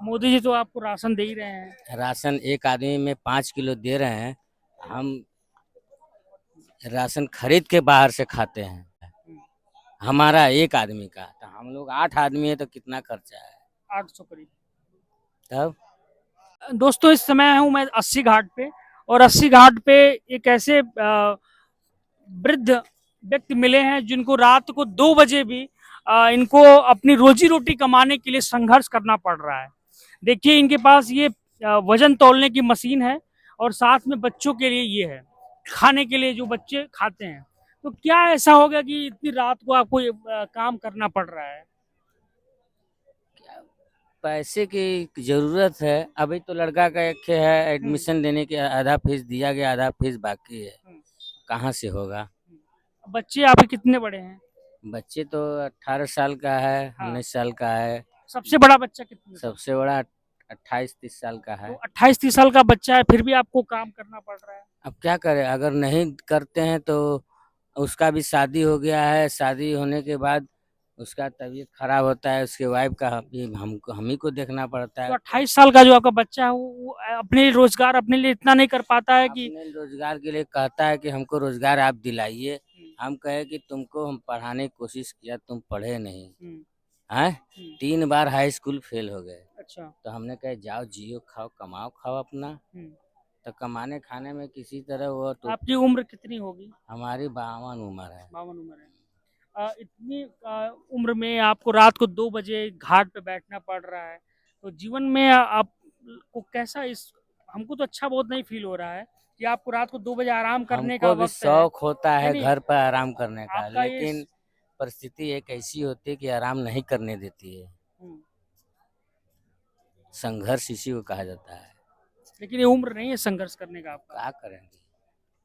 मोदी जी तो आपको राशन दे ही रहे हैं। राशन एक आदमी में 5 किलो दे रहे हैं। हम राशन खरीद के बाहर से खाते हैं। हम्म, हमारा एक आदमी का, तो हम लोग 8 आदमी है तो कितना खर्चा है 800 करीब। तब। दोस्तों इस समय हूँ मैं अस्सी घाट पे, और अस्सी घाट पे एक ऐसे वृद्ध व्यक्ति मिले हैं जिनको रात को 2 बजे भी इनको अपनी रोजी रोटी कमाने के लिए संघर्ष करना पड़ रहा है। देखिए इनके पास ये वजन तौलने की मशीन है, और साथ में बच्चों के लिए ये है खाने के लिए जो बच्चे खाते हैं। तो क्या ऐसा हो गया कि इतनी रात को आपको ये काम करना पड़ रहा है? पैसे की जरूरत है। अभी तो लड़का का एक है एडमिशन लेने के, आधा फीस दिया गया, आधा फीस बाकी है। हम्म, कहाँ से होगा। बच्चे आपके कितने बड़े हैं? बच्चे तो 18 साल का है, हाँ। 19 साल का है। सबसे बड़ा बच्चा कितने का? सबसे बड़ा 28-30 साल का तो है। 28-30 साल का बच्चा है, फिर भी आपको काम करना पड़ रहा है। अब क्या करें, अगर नहीं करते हैं तो उसका भी शादी हो गया है। शादी होने के बाद उसका तबीयत खराब होता है, उसके वाइफ का भी हमको, हम ही को देखना पड़ता तो है। 28 साल का जो आपका बच्चा है वो अपने रोजगार अपने लिए इतना नहीं कर पाता है कि। अपने रोजगार के लिए कहता है कि हमको रोजगार आप दिलाइए। हम कहे कि तुमको हम पढ़ाने की कोशिश किया, तुम पढ़े नहीं हम्म, हैं। हम्म, 3 बार हाई स्कूल फेल हो गए। अच्छा। तो हमने कहा जाओ जियो खाओ, कमाओ खाओ अपना। हम्म, तो कमाने खाने में किसी तरह वो तो। आपकी उम्र कितनी होगी? हमारी 52 उम्र है। 52 उम्र है। इतनी उम्र में आपको रात को 2 बजे घाट पे बैठना पड़ रहा है, तो जीवन में आपको कैसा इस हमको तो अच्छा बहुत नहीं फील हो रहा है कि आपको रात को 2 बजे आराम करने का हमको भी वक्त है। शौक होता है यानी घर पर आराम करने का, आपका ये लेकिन परिस्थिति एक ऐसी होती है कि आराम नहीं करने देती है। हम्म, संघर्ष इसी को कहा जाता है। लेकिन ये उम्र नहीं है संघर्ष करने का आपका। क्या करेंगे,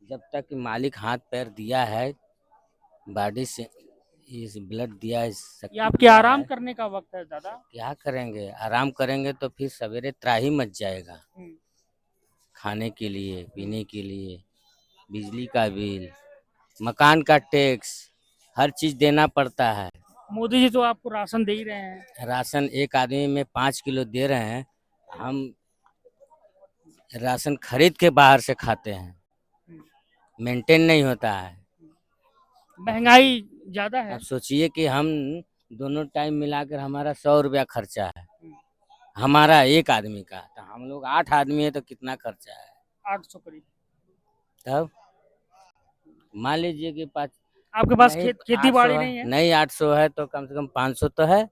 जब तक कि मालिक हाथ पैर दिया है, बॉडी से इस ब्लड दिया है, ये शक्ति आपके दिया आराम है। करने का वक्त है दादा। क्या करेंगे, आराम करेंगे तो फिर सवेरे त्राही मच जाएगा। हम्म, खाने के लिए, हम्म। पीने के लिए, बिजली का बिल, मकान का टैक्स, हर चीज देना पड़ता है। मोदी जी तो आपको राशन दे ही रहे हैं। राशन एक आदमी में 5 किलो दे रहे हैं। हम राशन खरीद के बाहर से खाते हैं। हम्म, मेंटेन नहीं होता है। अब सोचिए, महंगाई ज्यादा अब है। सोचिए कि हम दोनों टाइम मिलाकर हमारा 100 रुपया खर्चा है। हम्म, हमारा एक आदमी का, तो हम लोग 8 आदमी है तो कितना खर्चा है 800 करीब। तब। मान लीजिए कि पाँच, आपके पास नहीं खेती 800 बाड़ी है, नहीं है? नहीं 800 है तो कम से कम 500 तो है।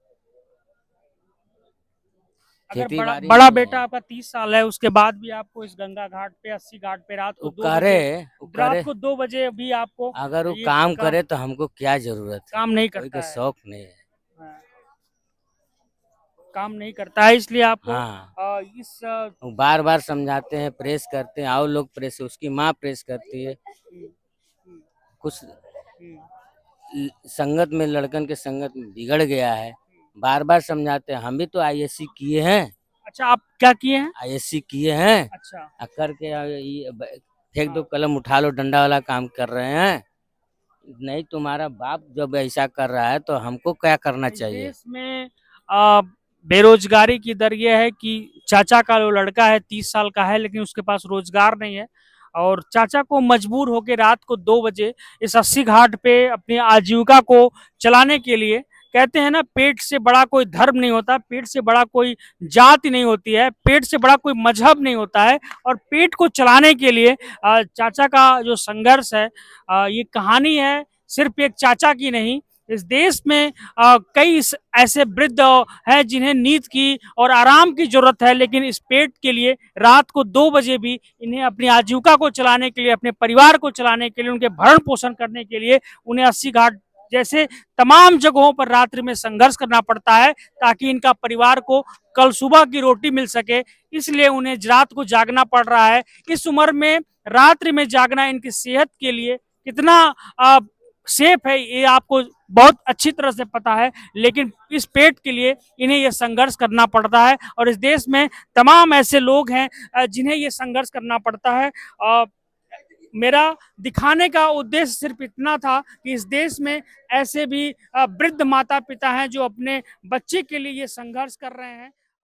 अगर खेती बड़ा बाड़ी बड़ा नहीं बेटा है। आपका 30 साल है, उसके बाद भी आपको इस गंगा घाट पे, अस्सी घाट पे रात को वो दो करे, बजे वो रात करे, को 2 बजे भी आपको अगर वो ये काम काम करे तो हमको क्या जरूरत है। काम नहीं कोई के करता है। शौक नहीं है। हाँ, काम नहीं करता है, इसलिए आपको हाँ, इस वो बार बार समझाते हैं, प्रेस करते हैं, आओ लोग प्रेस, उसकी माँ प्रेस करती है। हम्म, हम्म, कुछ हम्म, संगत में, लड़कन के संगत में बिगड़ गया है। बार बार समझाते हैं, हम भी तो आईएससी किए हैं। अच्छा, आप क्या किए हैं? आईएससी किए हैं। अच्छा। करके फेंक दो हाँ। कलम, उठा लो डंडा वाला काम कर रहे हैं। नहीं, तुम्हारा बाप जब ऐसा कर रहा है तो हमको क्या करना इस चाहिए। देश में आ, बेरोजगारी की दर यह है कि चाचा का जो लड़का है 30 साल का है, लेकिन उसके पास रोजगार नहीं है, और चाचा को मजबूर होकर रात को 2 बजे इस अस्सी घाट पे अपनी आजीविका को चलाने के लिए, कहते हैं ना पेट से बड़ा कोई धर्म नहीं होता, पेट से बड़ा कोई जाति नहीं होती है, पेट से बड़ा कोई मजहब नहीं होता है, और पेट को चलाने के लिए चाचा का जो संघर्ष है, ये कहानी है सिर्फ एक चाचा की नहीं। इस देश में कई ऐसे वृद्ध हैं जिन्हें नींद की और आराम की जरूरत है, लेकिन इस पेट के लिए रात को 2 बजे भी इन्हें अपनी आजीविका को चलाने के लिए, अपने परिवार को चलाने के लिए, उनके भरण पोषण करने के लिए उन्हें अस्सी घाट जैसे तमाम जगहों पर रात्रि में संघर्ष करना पड़ता है, ताकि इनका परिवार को कल सुबह की रोटी मिल सके। इसलिए उन्हें रात को जागना पड़ रहा है। इस उम्र में रात्रि में जागना इनकी सेहत के लिए कितना सेफ है ये आपको बहुत अच्छी तरह से पता है, लेकिन इस पेट के लिए इन्हें यह संघर्ष करना पड़ता है, और इस देश में तमाम ऐसे लोग हैं जिन्हें यह संघर्ष करना पड़ता है। मेरा दिखाने का उद्देश्य सिर्फ इतना था कि इस देश में ऐसे भी वृद्ध माता पिता हैं जो अपने बच्चे के लिए ये संघर्ष कर रहे हैं।